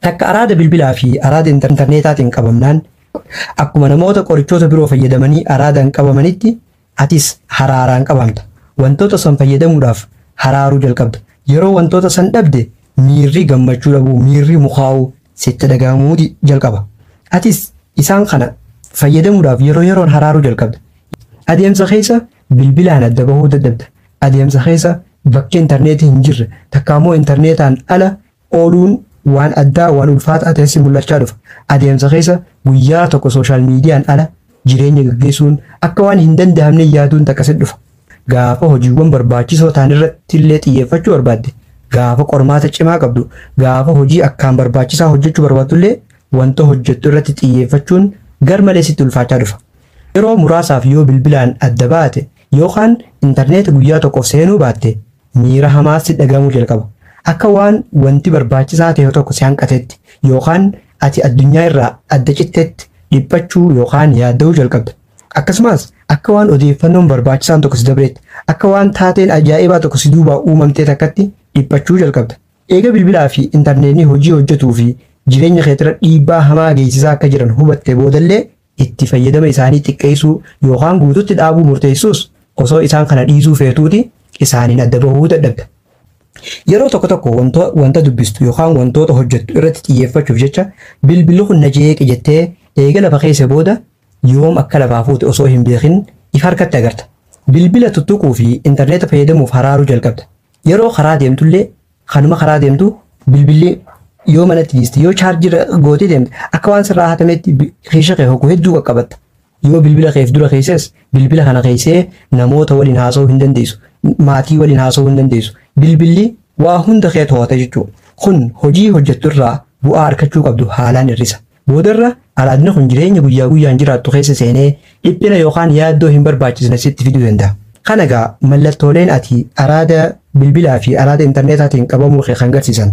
Takka araada bilbilaa fi araada intarneetaatiin qabamnaan akkuma namoota qorichoota biroo fayyadamanii araadaan qabamanitti atis haraaraan qabamta. Wantoota san fayyadamuudhaaf haraaruu jalqabda. Yeroo wantoota san dhabde miirri gammachuu dhabuu, miirri mukaa'uu sitti dhagahamuu jalqaba. Atis isaan kana fayyadamuudhaaf yeroo yeroon haraaruu jalqabda. Adeemsa keessa bilbilaan adda bahuu dadhabda. Adeemsa keessa bakki intarneetii hin jirre takka immoo intarneetaan ala ooluun waan addaa waan ulfaataa ta'e mul'achaa dhufa. Adeemsa keessa guyyaa tokko sooshaal miidiyaan ala jireenya gaggeessuun akka waan hin danda'amne yaaduun takka sitti dhufa. Gaafa hojiiwwan barbaachisoo ta'an irratti illee xiyyeeffachuu barbaadde, gaafa qormaata cimaa qabdu, gaafa hojii akkaan barbaachisaa hojjechuu barbaaddu illee wanta hojjettu irratti xiyyeeffachuun gar malee sitti ulfaachaa dhufa. Yeroo muraasaaf yoo bilbilaan adda baate yookaan intarneeta guyyaa tokkoof seenuu baatte miira hamaa sitti dhagahamuu jalqaba. Akka waan wanti barbaachisaa ta'e tokko si hanqatetti yookaan ati addunyaa irraa adda cittetti dhiphachuu yookaan yaadda'uu jalqabda. Akkasumas akka waan odeeffannoon barbaachisaan tokko si dabreetti, akka waan taateen ajaa'ibaa tokko si duubaa uumamtee takkatti dhiphachuu jalqabda. Eega bilbilaa fi intarneetni hojii hojjetuu fi jireenya keetira dhiibbaa hamaa geessisaa akka jiran hubatte boodallee itti fayyadama isaanii xiqqeessuu yookaan guututti dhaabuu murteessuus osoo isaan kana dhiisuu feetuuti isaaniin adda bahuu dadhabda. Yeroo tokko tokko wanta dubbistu yookaan wantoota hojjettu irratti xiyyeeffachuuf jecha bilbilli kun na jeeqe jettee eega lafa keessa booda yoom akka lafaa fuute osoo hin beekin ifa harkatti agarta. Bilbila tuttuquu fi intarneeta fayyadamuuf haraaruu jalqabda. Yeroo karaa deemtullee kanuma karaa deemtu bilbilli yoo manatti dhiiste yoo chaarjira gootee deemte akka waan sirraa hatametti keessa kee hogguu hedduu qaqqabatta. Yoo bilbila keef dura keesses bilbila kana keessee namoota waliin haasa'uu hin dandeessu, maatii waliin haasa'uu hin dandeessu. Bilbilli waa hunda kee to'ata jechuudha. Kun hojii hojjettu irraa bu'aa argachuu qabdu haalaan hir'isa. Boodarra araadni kun jireenya guyyaa guyyaan jiraattu keessa seenee dhiphina yookaan yaaddoo hin barbaachisne sitti fiduu danda'a. Kana egaa mallattooleen ati araada bilbilaa fi araada intarneetaatiin qabamuu kee kan agarsiisan.